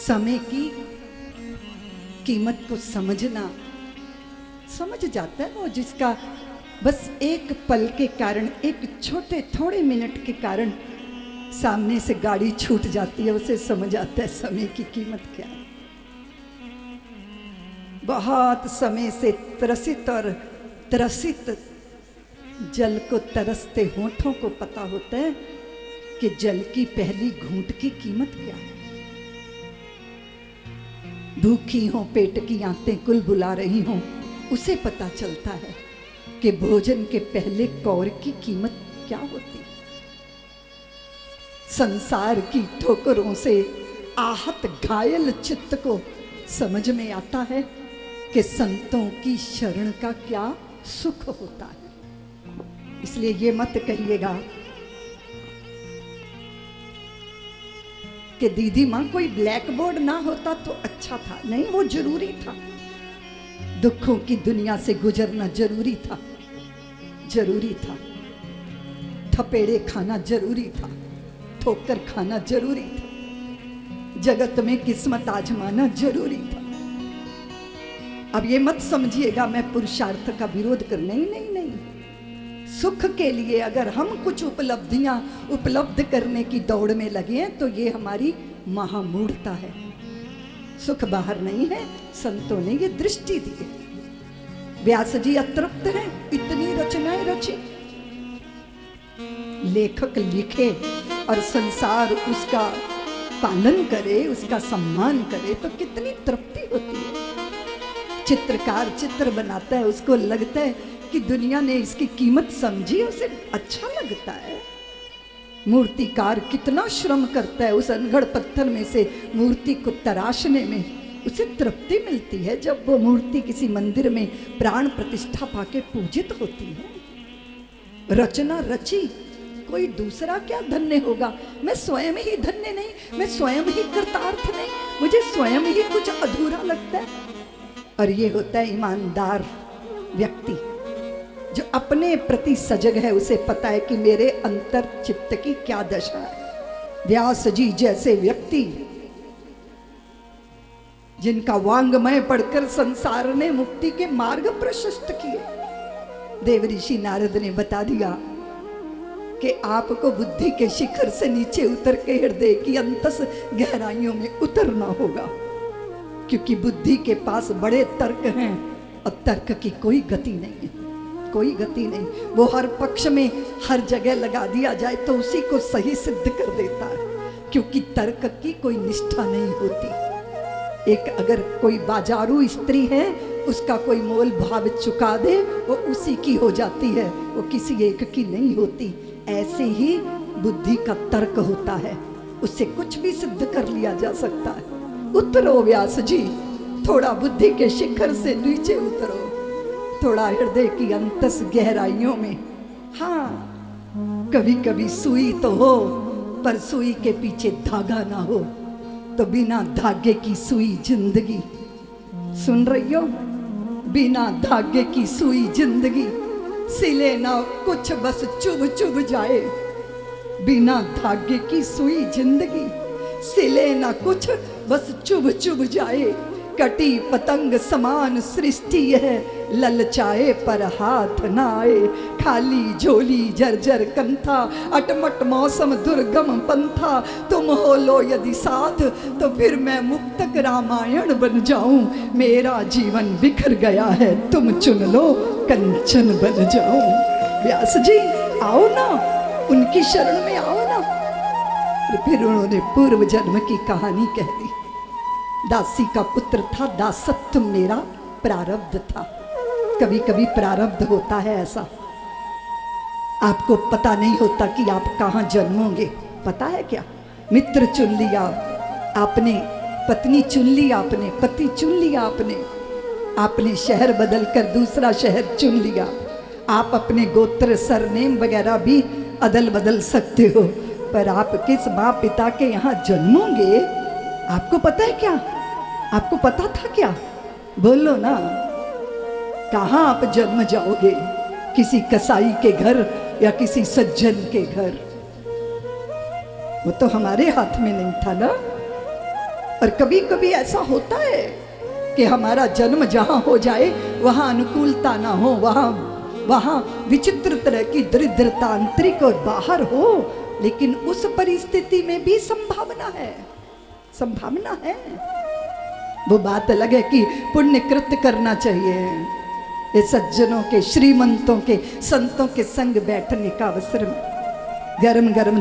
समय की कीमत को समझना, समझ जाता है वो जिसका बस एक पल के कारण, एक छोटे थोड़े मिनट के कारण सामने से गाड़ी छूट जाती है, उसे समझ आता है समय की कीमत क्या है। बहुत समय से त्रसित और त्रसित जल को तरसते होठों को पता होता है कि जल की पहली घूंट की कीमत क्या है। भूखी हो, पेट की आंतें कुल बुला रही हों, उसे पता चलता है कि भोजन के पहले कौर की कीमत क्या होती है। संसार की ठोकरों से आहत घायल चित्त को समझ में आता है कि संतों की शरण का क्या सुख होता है। इसलिए ये मत कहिएगा कि दीदी माँ कोई ब्लैक बोर्ड ना होता तो अच्छा था। नहीं, वो जरूरी था। दुखों की दुनिया से गुजरना जरूरी था, जरूरी था। थपेड़े खाना जरूरी था, ठोकर खाना जरूरी था, जगत में किस्मत आजमाना जरूरी था। अब ये मत समझिएगा मैं पुरुषार्थ का विरोध कर, नहीं नहीं नहीं। सुख के लिए अगर हम कुछ उपलब्धियां उपलब्ध करने की दौड़ में लगे हैं तो ये हमारी महामूढ़ता है। सुख बाहर नहीं है, संतों ने ये दृष्टि दी है। व्यास जी अतृप्त हैं, इतनी रचनाएं रची, लेखक लिखे और संसार उसका पालन करे, उसका सम्मान करे तो कितनी तृप्ति होती है। चित्रकार चित्र बनाता है, उसको लगता है कि दुनिया ने इसकी कीमत समझी, उसे अच्छा लगता है। मूर्तिकार कितना श्रम करता है उस अनगढ़ पत्थर में से मूर्ति को तराशने में, उसे तृप्ति मिलती है जब वो मूर्ति किसी मंदिर में प्राण प्रतिष्ठा पाके पूजित होती है। रचना रची, कोई दूसरा क्या धन्य होगा? मैं स्वयं ही धन्य नहीं, मैं स्वयं ही कृतार्थ नहीं, मुझे स्वयं ही कुछ अधूरा लगता है। और ये होता है ईमानदार व्यक्ति जो अपने प्रति सजग है, उसे पता है कि मेरे अंतर चित्त की क्या दशा है। व्यास जी जैसे व्यक्ति जिनका वांग्मय पढ़कर संसार ने मुक्ति के मार्ग प्रशस्त किए, देव ऋषि नारद ने बता दिया कि आपको बुद्धि के शिखर से नीचे उतर के हृदय की अंतस गहराइयों में उतरना होगा, क्योंकि बुद्धि के पास बड़े तर्क हैं और तर्क की कोई गति नहीं है, कोई गति नहीं। वो हर पक्ष में हर जगह लगा दिया जाए तो उसी को सही सिद्ध कर देता है, क्योंकि तर्क की कोई निष्ठा नहीं होती। एक अगर कोई बाजारू स्त्री है, उसका कोई मोल भाव चुका दे, वो उसी की हो जाती है, वो किसी एक की नहीं होती। ऐसे ही बुद्धि का तर्क होता है, उससे कुछ भी सिद्ध कर लिया जा सकता है। उतरो व्यास जी, थोड़ा बुद्धि के शिखर से नीचे उतरो, थोड़ा हृदय की अंतस गहराइयों में। हाँ, कभी कभी सुई तो हो, पर सुई के पीछे धागा ना हो, तो बिना धागे की सुई जिंदगी। सुन रही हो? बिना धागे की सुई जिंदगी, सिले ना कुछ बस चुभ चुभ जाए। बिना धागे की सुई जिंदगी, सिले ना कुछ बस चुभ चुभ जाए। कटी पतंग समान सृष्टि है, ललचाए पर हाथ ना आए। खाली झोली जर्जर कंथा, अटमट मौसम दुर्गम पंथा। तुम हो लो यदि साथ तो फिर मैं मुक्तक रामायण बन जाऊं। मेरा जीवन बिखर गया है, तुम चुन लो कंचन बन जाऊं। व्यास जी आओ ना, उनकी शरण में आओ ना। फिर उन्होंने पूर्व जन्म की कहानी कह दी। दासी का पुत्र था, दासत्व मेरा प्रारब्ध था। कभी कभी प्रारब्ध होता है ऐसा, आपको पता नहीं होता कि आप कहाँ जन्मोगे। पता है क्या? मित्र चुन लिया आपने, पत्नी चुन ली आपने, पति चुन लिया आपने, आपने शहर बदल कर दूसरा शहर चुन लिया। आप अपने गोत्र सरनेम वगैरह भी अदल बदल सकते हो, पर आप किस माँ पिता के यहाँ जन्मोगे आपको पता है क्या? आपको पता था क्या? बोलो ना, कहाँ आप जन्म जाओगे? किसी कसाई के घर या किसी सज्जन के घर? वो तो हमारे हाथ में नहीं था ना। और कभी कभी ऐसा होता है कि हमारा जन्म जहाँ हो जाए वहाँ अनुकूलता ना हो, वहाँ विचित्र तरह की दरिद्रता आंतरिक और बाहर हो, लेकिन उस परिस्थिति में भी संभावना है, संभावना है। वो बात अलग है कि पुण्य कृत्य करना चाहिए, ये सज्जनों के, श्रीमंतों के, संतों के संग बैठने का अवसर में गरम गरम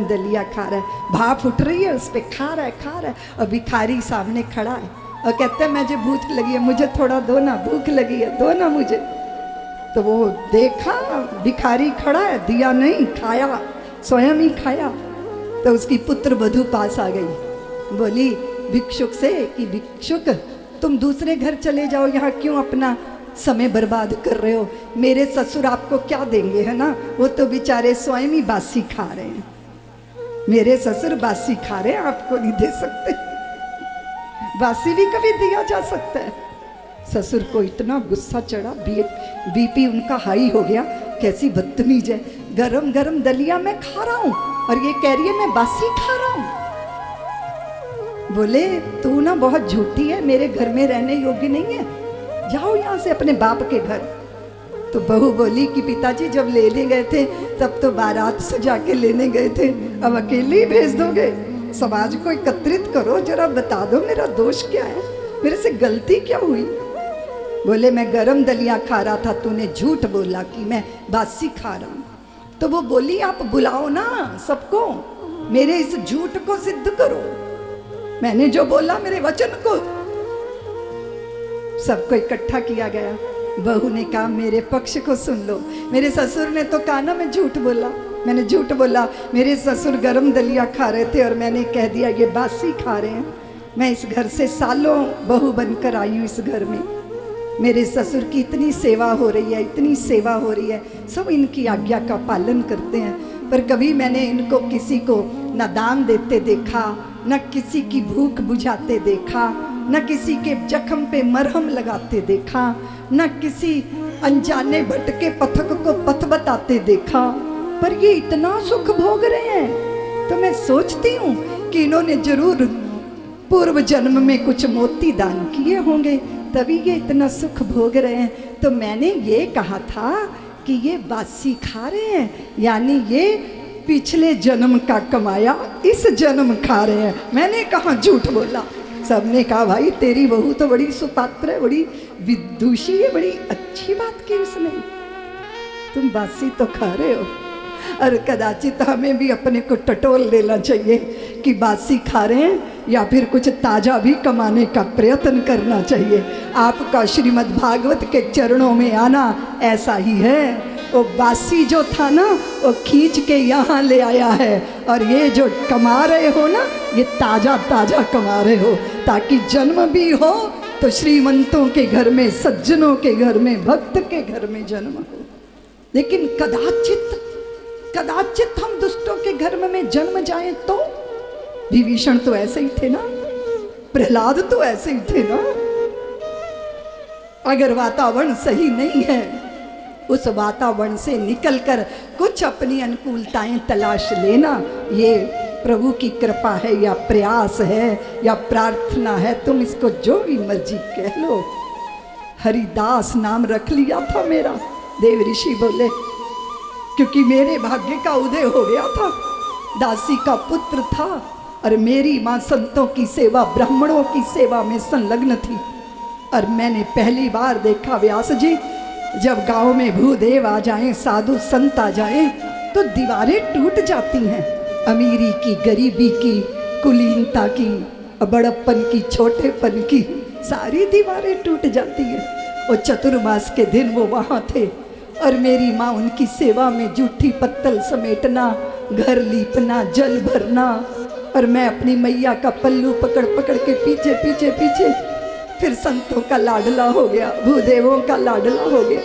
दलिया खा रहा है, भाप उठ रही है उस पर, खा रहा है और भिखारी सामने खड़ा है और कहते हैं मुझे भूख लगी है, मुझे थोड़ा दो ना, भूख लगी है, दो ना मुझे। तो वो देखा भिखारी खड़ा है, दिया नहीं, खाया, स्वयं ही खाया। तो उसकी पुत्र वधू पास आ गई, बोली भिक्षुक से कि भिक्षुक तुम दूसरे घर चले जाओ, यहाँ क्यों अपना समय बर्बाद कर रहे हो, मेरे ससुर आपको क्या देंगे, है ना, वो तो बेचारे स्वयं ही बासी खा रहे हैं, मेरे ससुर बासी खा रहे हैं, आपको नहीं दे सकते, बासी भी कभी दिया जा सकता है। ससुर को इतना गुस्सा चढ़ा, बीपी उनका हाई हो गया, कैसी बदतमीज है, गरम गरम दलिया मैं खा रहा हूँ और ये कह रही है मैं बासी खा रहा हूँ। बोले तू ना बहुत झूठी है, मेरे घर में रहने योग्य नहीं है, जाओ यहाँ से अपने बाप के घर। तो बहू बोली कि पिताजी जब लेने गए थे तब तो बारात सजा के लेने गए थे, अब अकेले ही भेज दोगे, समाज को एकत्रित करो, जरा बता दो मेरा दोष क्या है, मेरे से गलती क्या हुई। बोले मैं गरम दलिया खा रहा था, तूने झूठ बोला कि मैं बासी खा रहा हूँ। तो वो बोली आप बुलाओ ना सबको, मेरे इस झूठ को सिद्ध करो, मैंने जो बोला मेरे वचन को। सबको इकट्ठा किया गया, बहू ने कहा मेरे पक्ष को सुन लो, मेरे ससुर ने तो कहा ना मैं झूठ बोला, मैंने झूठ बोला, मेरे ससुर गरम दलिया खा रहे थे और मैंने कह दिया ये बासी खा रहे हैं। मैं इस घर से सालों बहू बनकर आई हूँ, इस घर में मेरे ससुर की इतनी सेवा हो रही है, इतनी सेवा हो रही है, सब इनकी आज्ञा का पालन करते हैं, पर कभी मैंने इनको किसी को न दान देते देखा, न किसी की भूख बुझाते देखा, न किसी के जख्म पे मरहम लगाते देखा, न किसी अनजाने भटके पथक को पथ बताते देखा, पर ये इतना सुख भोग रहे हैं। तो मैं सोचती हूँ कि इन्होंने जरूर पूर्व जन्म में कुछ मोती दान किए होंगे, तभी ये इतना सुख भोग रहे हैं। तो मैंने ये कहा था कि ये बासी खा रहे हैं, यानी ये पिछले जन्म का कमाया इस जन्म खा रहे हैं। मैंने कहा झूठ बोला, सबने कहा भाई तेरी बहू तो बड़ी सुपात्र है, बड़ी विदुषी है, बड़ी अच्छी बात की उसने, तुम बासी तो खा रहे हो। और कदाचित हमें भी अपने को टटोल लेना चाहिए कि बासी खा रहे हैं या फिर कुछ ताज़ा भी कमाने का प्रयत्न करना चाहिए। आपका श्रीमद् भागवत के चरणों में आना ऐसा ही है, वो बासी जो था ना वो खींच के यहाँ ले आया है, और ये जो कमा रहे हो ना ये ताज़ा ताज़ा कमा रहे हो, ताकि जन्म भी हो तो श्रीमंतों के घर में, सज्जनों के घर में, भक्त के घर में जन्म हो। लेकिन कदाचित हम दुष्टों के घर में जन्म जाएं तो, विभीषण तो ऐसे ही थे ना, प्रहलाद तो ऐसे ही थे ना। अगर वातावरण सही नहीं है, उस वातावरण से निकलकर कुछ अपनी अनुकूलताएं तलाश लेना, ये प्रभु की कृपा है या प्रयास है या प्रार्थना है, तुम इसको जो भी मर्जी कह लो। हरिदास नाम रख लिया था मेरा, देव ऋषि बोले, क्योंकि मेरे भाग्य का उदय हो गया था, दासी का पुत्र था और मेरी माँ संतों की सेवा, ब्राह्मणों की सेवा में संलग्न थी। और मैंने पहली बार देखा व्यास जी, जब गांव में भूदेव आ जाएं, साधु संत आ जाएं, तो दीवारें टूट जाती हैं, अमीरी की, गरीबी की, कुलीनता की, बड़प्पन की, छोटेपन की, सारी दीवारें टूट जाती हैं। और चतुर्मास के दिन वो वहाँ थे और मेरी माँ उनकी सेवा में जूठी पत्तल समेटना, घर लीपना, जल भरना, और मैं अपनी मैया का पल्लू पकड़ पकड़ के पीछे पीछे पीछे, फिर संतों का लाडला हो गया, भूदेवों का लाडला हो गया।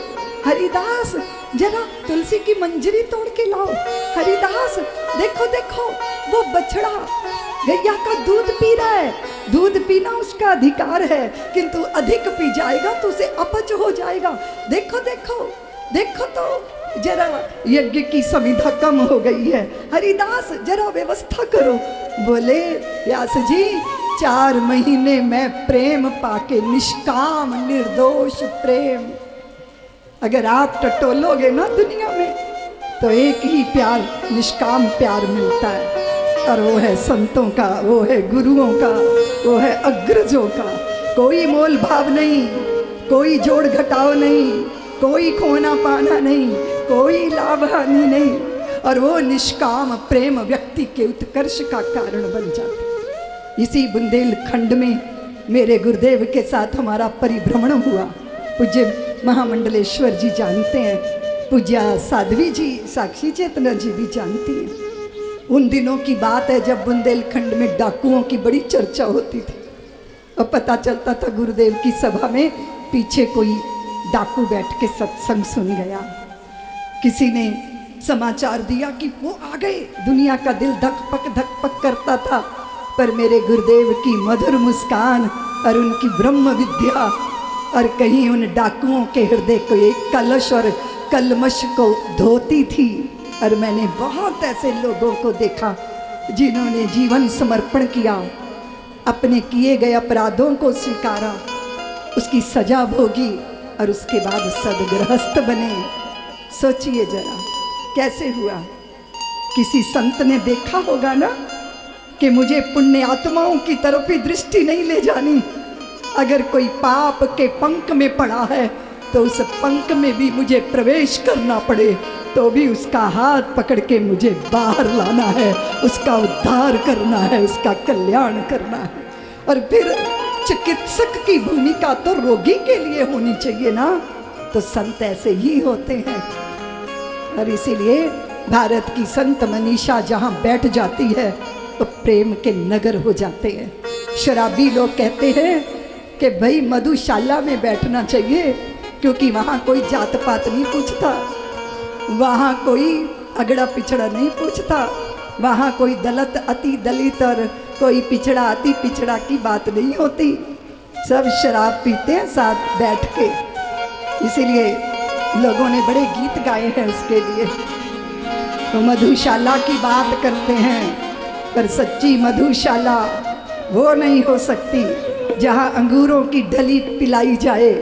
हरिदास जरा तुलसी की मंजरी तोड़ के लाओ, हरिदास देखो देखो वो बछड़ा गैया का दूध पी रहा है, दूध पीना उसका अधिकार है, किंतु अधिक पी जाएगा तो उसे अपच हो जाएगा, देखो देखो देखो तो जरा यज्ञ की समिधा कम हो गई है, हरिदास जरा व्यवस्था करो। बोले व्यास जी 4 महीने मैं प्रेम पाके, निष्काम निर्दोष प्रेम। अगर आप टटोलोगे ना दुनिया में तो एक ही प्यार, निष्काम प्यार मिलता है, और वो है संतों का, वो है गुरुओं का, वो है अग्रजों का। कोई मोल भाव नहीं, कोई जोड़ घटाव नहीं, कोई खोना पाना नहीं, कोई लाभ हानि नहीं, और वो निष्काम प्रेम व्यक्ति के उत्कर्ष का कारण बन जाता है। इसी बुंदेलखंड में मेरे गुरुदेव के साथ हमारा परिभ्रमण हुआ। पूज्य महामंडलेश्वर जी जानते हैं, पूज्या साध्वी जी, साक्षी चेतना जी भी जानती हैं। उन दिनों की बात है जब बुंदेलखंड में डाकुओं की बड़ी चर्चा होती थी, और पता चलता था गुरुदेव की सभा में पीछे कोई डाकू बैठ के सत्संग सुन गया। किसी ने समाचार दिया कि वो आ गए। दुनिया का दिल धक पक करता था, पर मेरे गुरुदेव की मधुर मुस्कान और उनकी ब्रह्म विद्या और कहीं उन डाकुओं के हृदय को एक कलश और कलमश को धोती थी। और मैंने बहुत ऐसे लोगों को देखा जिन्होंने जीवन समर्पण किया, अपने किए गए अपराधों को स्वीकारा, उसकी सजा भोगी और उसके बाद सदगृहस्थ बने। सोचिए जरा कैसे हुआ। किसी संत ने देखा होगा ना कि मुझे पुण्य आत्माओं की तरफ ही दृष्टि नहीं ले जानी, अगर कोई पाप के पंख में पड़ा है तो उस पंख में भी मुझे प्रवेश करना पड़े तो भी उसका हाथ पकड़ के मुझे बाहर लाना है, उसका उद्धार करना है, उसका कल्याण करना है। और फिर चिकित्सक की भूमिका तो रोगी के लिए होनी चाहिए ना, तो संत ऐसे ही होते हैं। और इसीलिए भारत की संत मनीषा जहाँ बैठ जाती है तो प्रेम के नगर हो जाते हैं। शराबी लोग कहते हैं कि भाई मधुशाला में बैठना चाहिए, क्योंकि वहाँ कोई जात पात नहीं पूछता, वहाँ कोई अगड़ा पिछड़ा नहीं पूछता, वहाँ कोई दलित अति दलित और कोई पिछड़ा अति पिछड़ा की बात नहीं होती। सब शराब पीते हैं साथ बैठ के। इसीलिए लोगों ने बड़े गीत गाए हैं उसके लिए। तो मधुशाला की बात करते हैं, पर सच्ची मधुशाला वो नहीं हो सकती जहाँ अंगूरों की ढली पिलाई जाए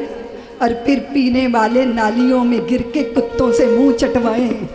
और फिर पीने वाले नालियों में गिर के कुत्तों से मुंह चटवाएं।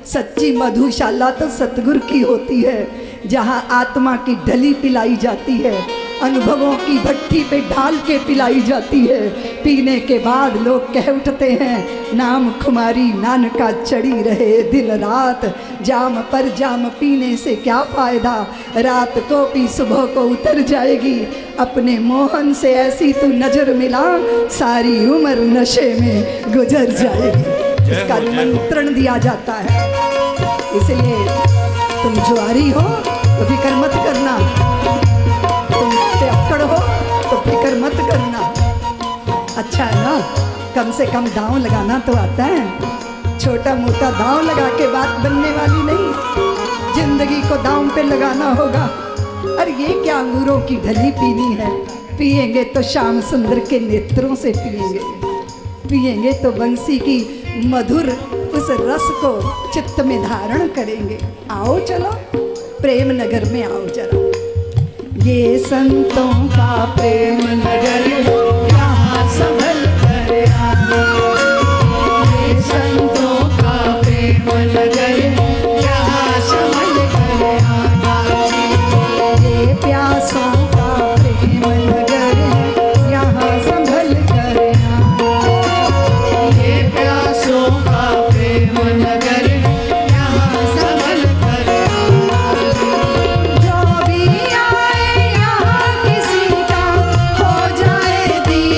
सच्ची मधुशाला तो सतगुरु की होती है, जहाँ आत्मा की ढली पिलाई जाती है, अनुभवों की भट्टी पे ढाल के पिलाई जाती है। पीने के बाद लोग कह उठते हैं, नाम खुमारी नानका चढ़ी रहे दिन रात, जाम पर जाम पीने से क्या फ़ायदा, रात को पी सुबह को उतर जाएगी, अपने मोहन से ऐसी तू नज़र मिला, सारी उम्र नशे में गुजर जाएगी। इसका निमंत्रण दिया जाता है। इसलिए तुम जुआरी हो तो फिक्र मत करना, तुम पियक्कड़ हो तो फिक्र मत करना। अच्छा है ना, कम से कम दांव लगाना तो आता है। छोटा मोटा दांव लगा के बात बनने वाली नहीं, जिंदगी को दांव पे लगाना होगा। और ये क्या अंगूरों की ढली पीनी है, पिएंगे तो श्याम सुंदर के नेत्रों से पिएंगे, पिएंगे तो बंसी की मधुर उस रस को चित्त में धारण करेंगे। आओ चलो प्रेम नगर में आओ जरा। ये संतों का प्रेम नगर यहाँ संभल कर आना, ये संतों का प्रेम नगर यहाँ संभल कर आना, ये प्यासों का प्रेम नगर यहाँ संभल कर आना, ये प्यासों का प्रेम नगर यहाँ संभल कर आना। जो भी आए यहाँ किसी का हो जाए दी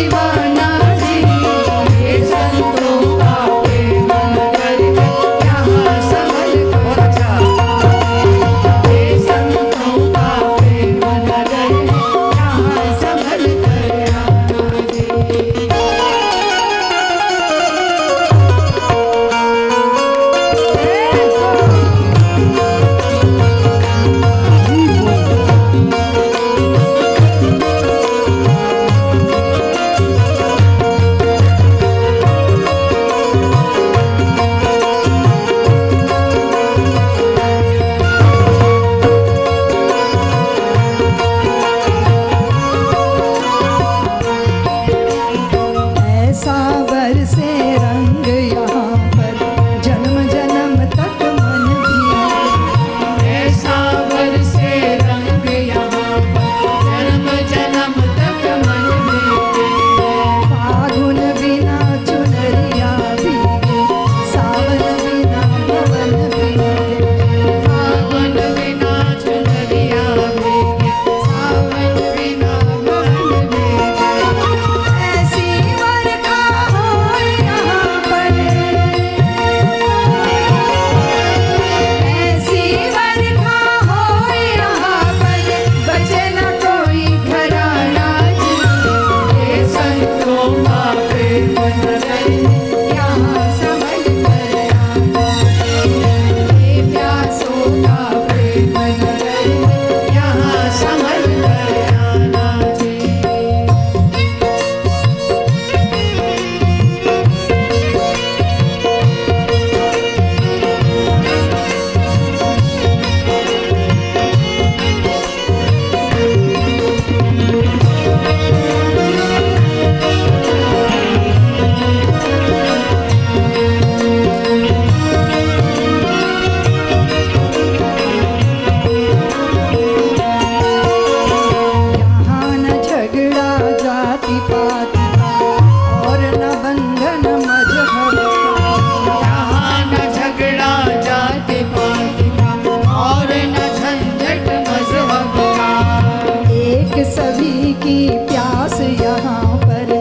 सभी की प्यास यहाँ पर,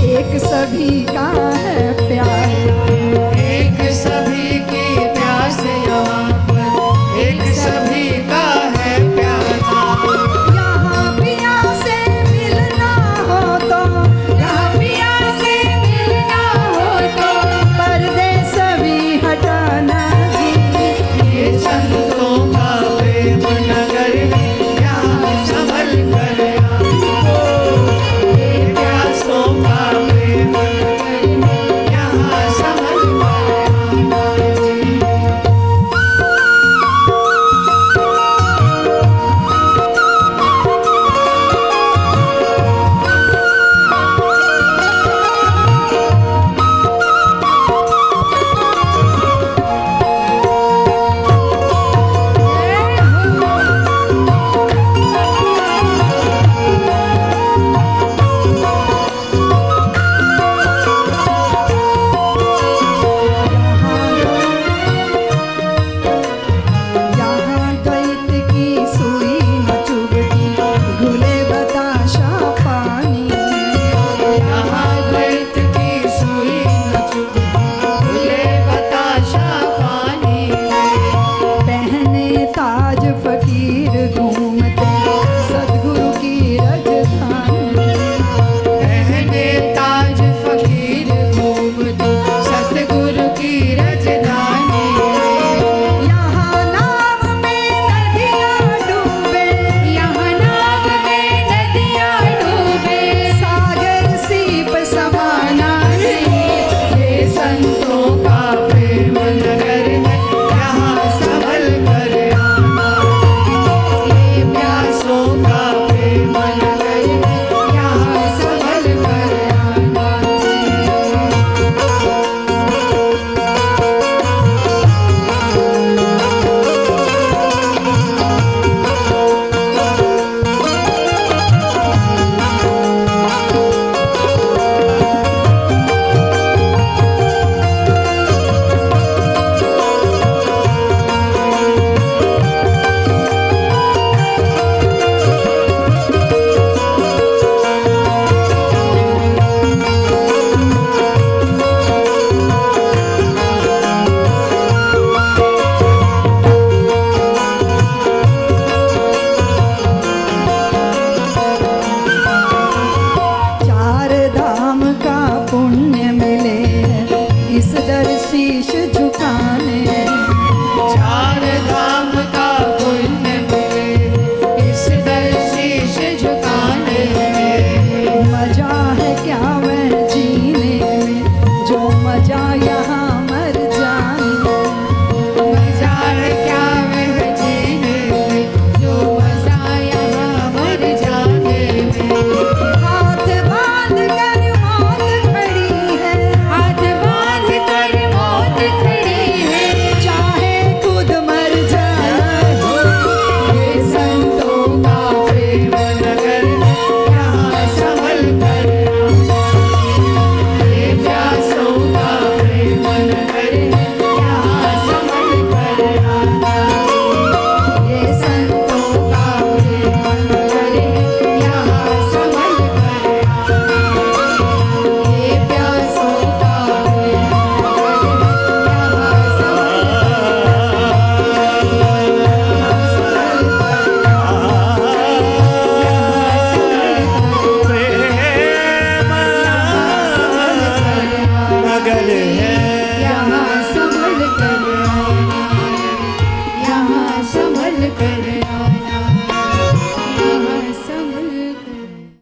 एक सभी का है प्यार। एक सभी की प्यास यहाँ पर, एक सभी का है प्यार। यहाँ पिया से मिलना हो तो, यहाँ पिया से मिलना हो तो, पर्दे सभी हटाना जी। ये संतों का प्रेम नगर में यहाँ संभल कर ये प्यासों का प्रेम नगर में यहाँ संभल यहाँ द्वैत की सुई न चुभती, घुले बताशा पानी। यहाँ द्वैत की सुई न चुभती, घुले बताशा पानी। पहने ताज फकीर घूमते सदगुरु की राजधानी। पहने ताज फकीर घूमते सतगुरु की राजधानी। यहाँ नाव में नदियाँ डूबे, यहाँ नाव में नदियाँ डूबे, सागर सीप समाना ये संतों का प्रेम नगर है यहाँ संभल कर आना। ये प्यासों का प्रेम नगर है यहाँ संभल कर आना। चार धाम का पुण्य मिले इस दर शीश